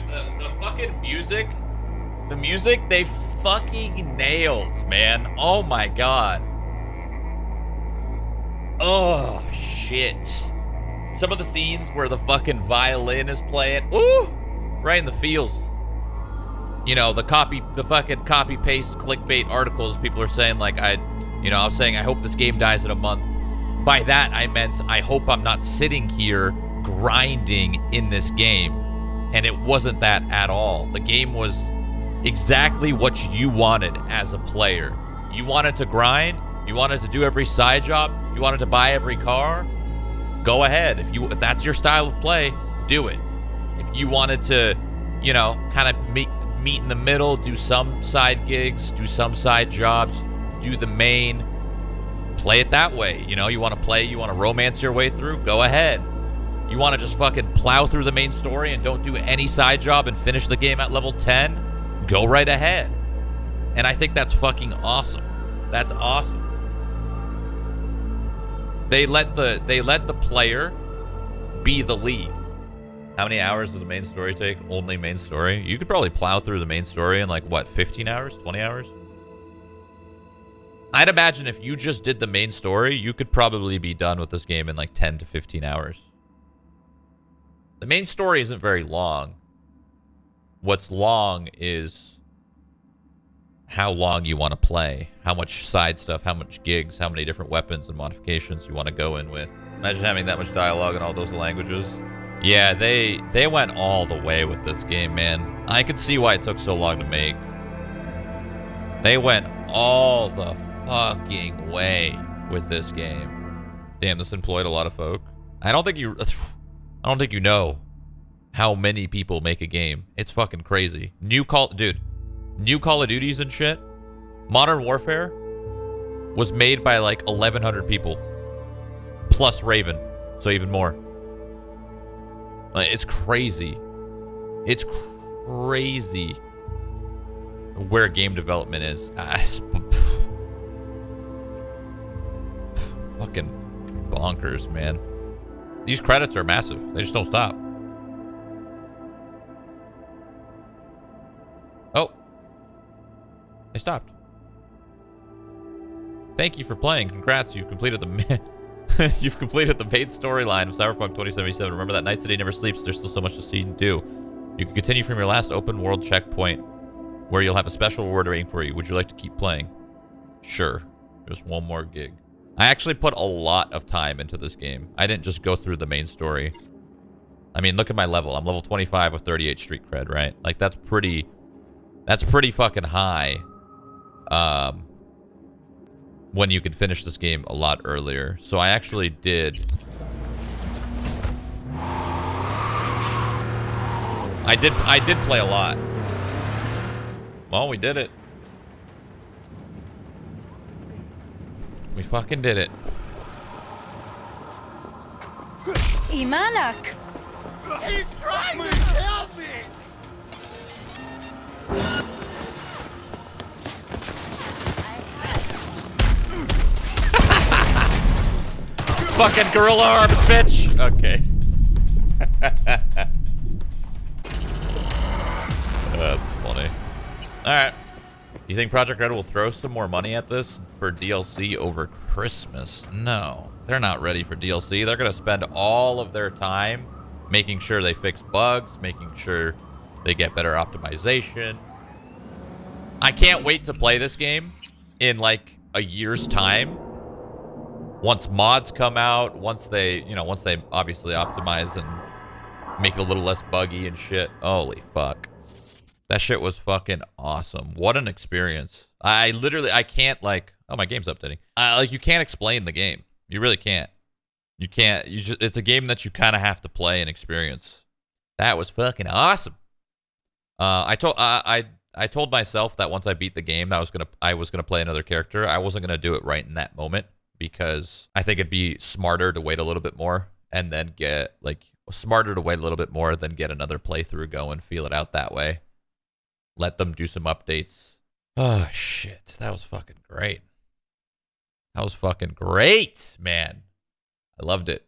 the fucking music, the music they fucking nailed, man. Oh my god. Oh shit. Some of the scenes where the fucking violin is playing, ooh, right in the feels. You know, the fucking copy paste clickbait articles people are saying like I was saying I hope this game dies in a month. By that I meant I hope I'm not sitting here grinding in this game. And it wasn't that at all. The game was exactly what you wanted as a player. You wanted to grind, you wanted to do every side job, you wanted to buy every car. Go ahead. If that's your style of play, do it. If you wanted to, kind of meet in the middle, do some side gigs, do some side jobs, do the main, play it that way. You want to romance your way through, go ahead. You want to just fucking plow through the main story and don't do any side job and finish the game at level 10, go right ahead. And I think that's fucking awesome. That's awesome. They let the player be the lead. How many hours does the main story take? Only main story? You could probably plow through the main story in like, what, 15 hours? 20 hours? I'd imagine if you just did the main story, you could probably be done with this game in like 10 to 15 hours. The main story isn't very long. What's long is how long you want to play, how much side stuff, how much gigs, how many different weapons and modifications you want to go in with. Imagine having that much dialogue in all those languages. Yeah, they went all the way with this game, man. I could see why it took so long to make. They went all the fucking way with this game. Damn, this employed a lot of folk. I don't think you know how many people make a game. It's fucking crazy. New Call of Duties and shit. Modern Warfare was made by like 1,100 people. Plus Raven. So even more. It's crazy. It's crazy where game development is. Fucking bonkers, man. These credits are massive. They just don't stop. Oh. They stopped. Thank you for playing. Congrats, you've completed the you've completed the main storyline of Cyberpunk 2077. Remember that Night City never sleeps. There's still so much to see and do. You can continue from your last open world checkpoint, where you'll have a special reward waiting for you. Would you like to keep playing? Sure. Just one more gig. I actually put a lot of time into this game. I didn't just go through the main story. I mean, look at my level. I'm level 25 with 38 street cred, right? Like, that's pretty fucking high. When you could finish this game a lot earlier. So I actually did. I did play a lot. Well, we did it. We fucking did it. Imalak! He's trying to kill me! Fucking gorilla arms, bitch! Okay. That's funny. Alright. You think Project Red will throw some more money at this for DLC over Christmas? No. They're not ready for DLC. They're going to spend all of their time making sure they fix bugs, making sure they get better optimization. I can't wait to play this game in like a year's time. Once mods come out, once they obviously optimize and make it a little less buggy and shit. Holy fuck. That shit was fucking awesome. What an experience. I can't oh, my game's updating. You can't explain the game. You really can't. You can't. It's a game that you kind of have to play and experience. That was fucking awesome. I told myself that once I beat the game, I was gonna play another character. I wasn't gonna do it right in that moment because I think it'd be smarter to wait a little bit more and then get another playthrough going, feel it out that way. Let them do some updates. Oh shit, that was fucking great. That was fucking great, man. I loved it.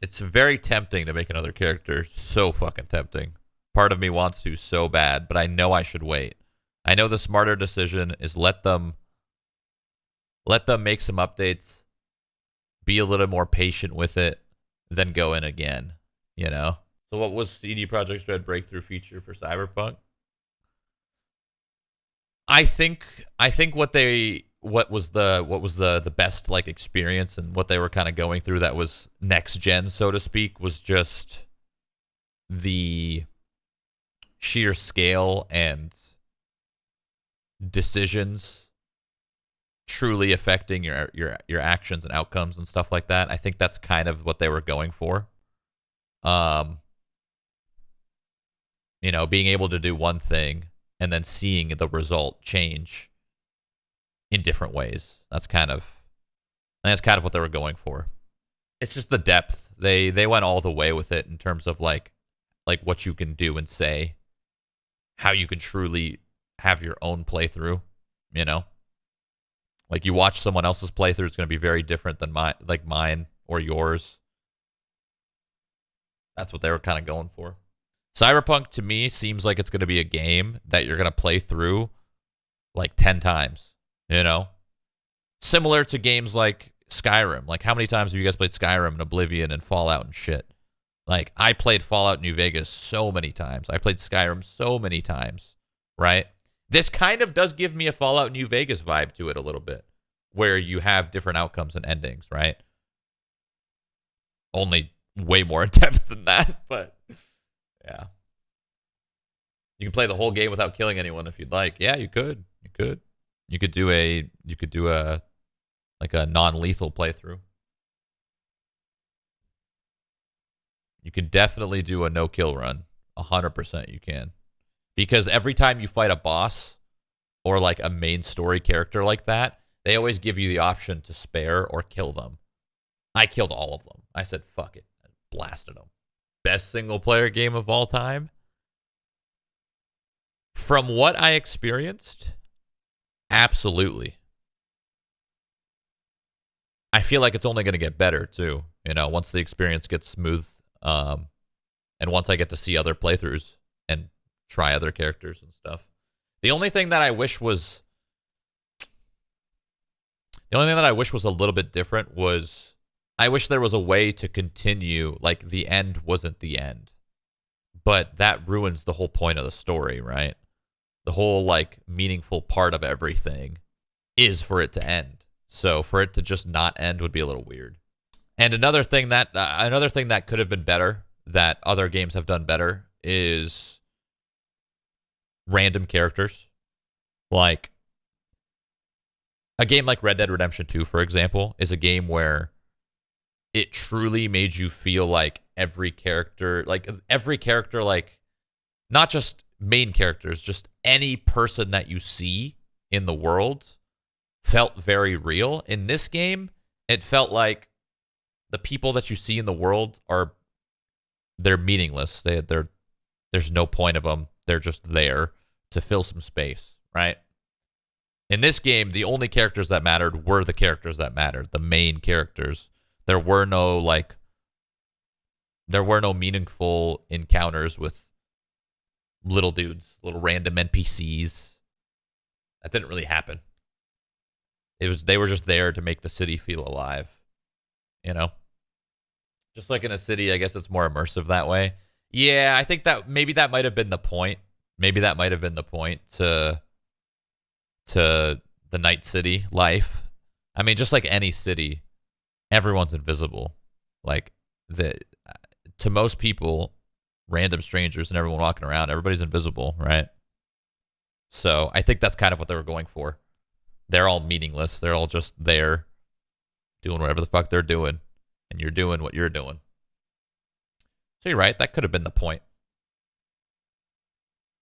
It's very tempting to make another character. So fucking tempting. Part of me wants to so bad, but I know I should wait. I know the smarter decision is let them make some updates, be a little more patient with it, then go in again, you know? So what was CD Projekt Red breakthrough feature for Cyberpunk? I think what was the best like experience and what they were kind of going through that was next gen, so to speak, was just the sheer scale and decisions truly affecting your actions and outcomes and stuff like that. I think that's kind of what they were going for. You know, being able to do one thing and then seeing the result change in different ways. That's kind of what they were going for. It's just the depth. They went all the way with it in terms of like what you can do and say, how you can truly have your own playthrough, you know? Like you watch someone else's playthrough, it's going to be very different than mine or yours. That's what they were kind of going for. Cyberpunk to me seems like it's going to be a game that you're going to play through like 10 times, you know? Similar to games like Skyrim. Like how many times have you guys played Skyrim and Oblivion and Fallout and shit? Like I played Fallout New Vegas so many times. I played Skyrim so many times, right? This kind of does give me a Fallout New Vegas vibe to it a little bit, where you have different outcomes and endings, right? Only way more in depth than that, but yeah. You can play the whole game without killing anyone if you'd like. Yeah, you could. You could do a like a non-lethal playthrough. You could definitely do a no-kill run. 100% you can. Because every time you fight a boss or like a main story character like that, they always give you the option to spare or kill them. I killed all of them. I said, fuck it. I blasted them. Best single player game of all time? From what I experienced, absolutely. I feel like it's only going to get better too, you know, once the experience gets smooth, and once I get to see other playthroughs and try other characters and stuff. The only thing that I wish was a little bit different was I wish there was a way to continue, like the end wasn't the end. But that ruins the whole point of the story, right? The whole like meaningful part of everything is for it to end. So for it to just not end would be a little weird. And another thing that could have been better, that other games have done better, is random characters. Like a game like Red Dead Redemption 2, for example, is a game where it truly made you feel like every character, like not just main characters, just any person that you see in the world felt very real. In this game, it felt like the people that you see in the world they're meaningless. There's no point of them. They're just there to fill some space, right? In this game, the only characters that mattered were the characters that mattered, the main characters. There were no meaningful encounters with little dudes, little random NPCs. That didn't really happen. They were just there to make the city feel alive, you know? Just like in a city, I guess it's more immersive that way. Yeah, I think that maybe that might have been the point. Maybe that might have been the point to the Night City life. I mean, just like any city, everyone's invisible. Like to most people, random strangers and everyone walking around, everybody's invisible, right? So I think that's kind of what they were going for. They're all meaningless. They're all just there doing whatever the fuck they're doing, and you're doing what you're doing. So you're right. That could have been the point.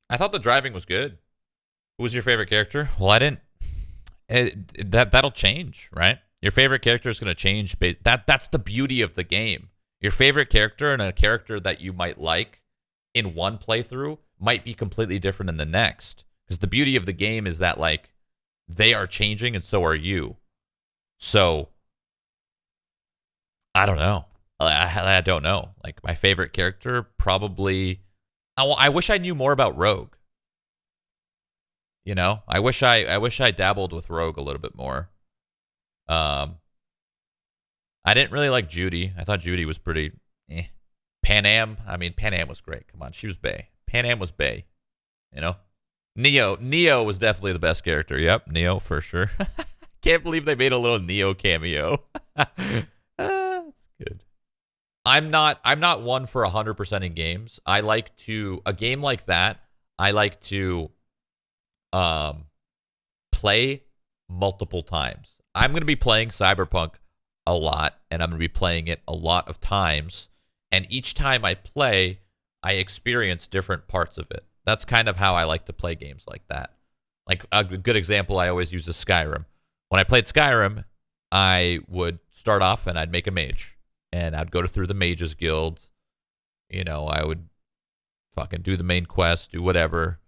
I thought the driving was good. Who was your favorite character? Well, I didn't. That'll change, right? Your favorite character is going to change. That's the beauty of the game. Your favorite character and a character that you might like in one playthrough might be completely different in the next. Because the beauty of the game is that, like, they are changing and so are you. So, I don't know. I don't know. Like, my favorite character, probably I wish I knew more about Rogue. You know, I wish I dabbled with Rogue a little bit more. I didn't really like Judy. I thought Judy was pretty Pan Am was great. Come on, she was bae. Pan Am was bae. You know? Neo was definitely the best character. Yep, Neo for sure. Can't believe they made a little Neo cameo. That's good. I'm not one for 100% in games. I like to a game like that. I like to play multiple times. I'm going to be playing Cyberpunk a lot, and I'm going to be playing it a lot of times. And each time I play, I experience different parts of it. That's kind of how I like to play games like that. Like a good example I always use is Skyrim. When I played Skyrim, I would start off and I'd make a mage. And I'd go through the Mages Guild. You know, I would fucking do the main quest, do whatever.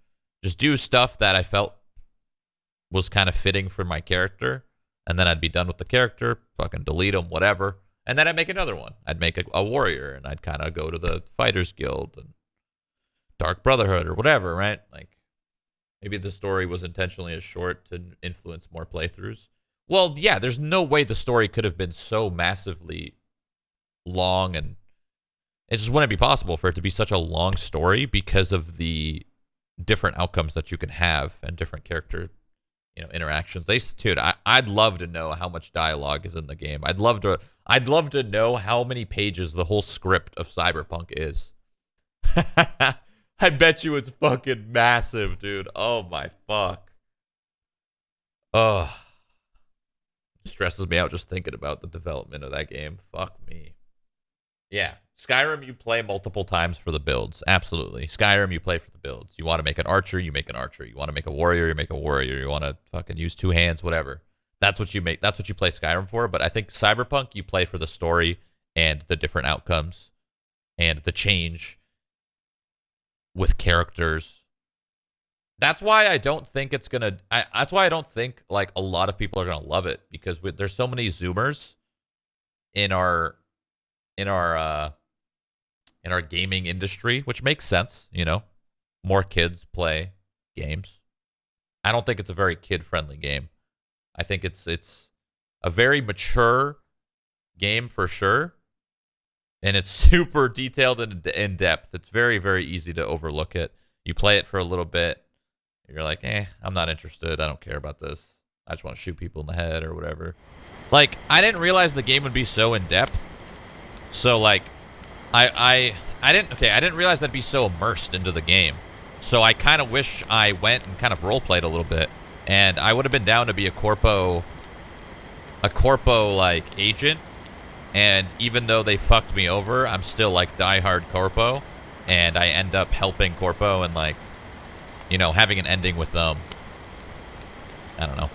Just do stuff that I felt was kind of fitting for my character. And then I'd be done with the character, fucking delete them, whatever. And then I'd make another one. I'd make a warrior, and I'd kind of go to the Fighters Guild and Dark Brotherhood or whatever, right? Like, maybe the story was intentionally as short to influence more playthroughs. Well, yeah, there's no way the story could have been so massively long, and it just wouldn't be possible for it to be such a long story because of the different outcomes that you can have and different character, you know, interactions. Dude, I'd love to know how much dialogue is in the game. I'd love to know how many pages the whole script of Cyberpunk is. I bet you it's fucking massive, dude. Oh my fuck. Oh, stresses me out just thinking about the development of that game. Fuck me. Yeah, Skyrim you play multiple times for the builds. Absolutely. Skyrim you play for the builds. You want to make an archer, you make an archer. You want to make a warrior, you make a warrior. You want to fucking use two hands, whatever. That's what you make. That's what you play Skyrim for. But I think Cyberpunk you play for the story and the different outcomes and the change with characters. That's why I don't think it's gonna. That's why I don't think like a lot of people are gonna love it, because there's so many Zoomers in our gaming industry, which makes sense. You know, more kids play games. I don't think it's a very kid-friendly game. I think it's a very mature game for sure. And it's super detailed and in depth. It's very, very easy to overlook it. You play it for a little bit. You're like, I'm not interested. I don't care about this. I just want to shoot people in the head or whatever. Like, I didn't realize the game would be so in depth. So, like, I didn't realize I'd be so immersed into the game. So I kind of wish I went and kind of roleplayed a little bit. And I would have been down to be a corpo like agent. And even though they fucked me over, I'm still like diehard corpo, and I end up helping corpo and like, you know, having an ending with them. I don't know.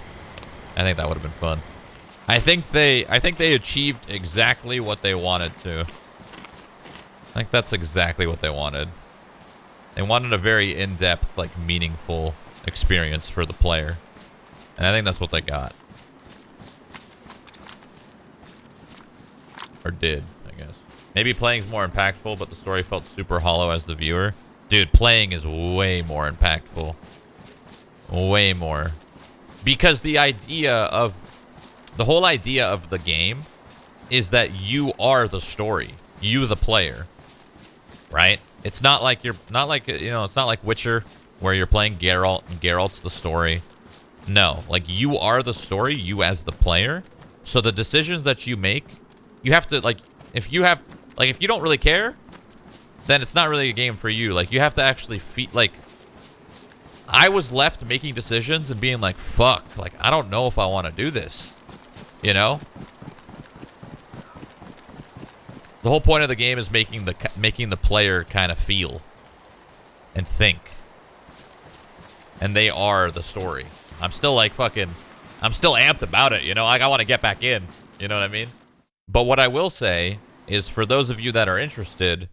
I think that would have been fun. I think they achieved exactly what they wanted to. I think that's exactly what they wanted. They wanted a very in-depth, like meaningful experience for the player. And I think that's what they got. Or did, I guess. Maybe playing's more impactful, but the story felt super hollow as the viewer. Dude, playing is way more impactful. Way more. Because the whole idea of the game is that you are the story. You, the player. Right? It's not like it's not like Witcher, where you're playing Geralt and Geralt's the story. No, like you are the story, you as the player. So the decisions that you make, you have to, like, if you don't really care, then it's not really a game for you. Like, you have to actually I was left making decisions and being like, fuck, like, I don't know if I want to do this, you know? The whole point of the game is making the player kind of feel and think. And they are the story. I'm still amped about it, you know? Like, I want to get back in, you know what I mean? But what I will say is, for those of you that are interested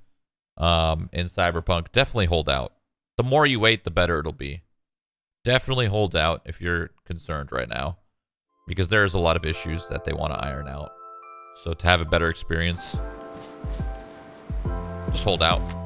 in Cyberpunk, definitely hold out. The more you wait, the better it'll be. Definitely hold out if you're concerned right now, because there's a lot of issues that they want to iron out. So to have a better experience, just hold out.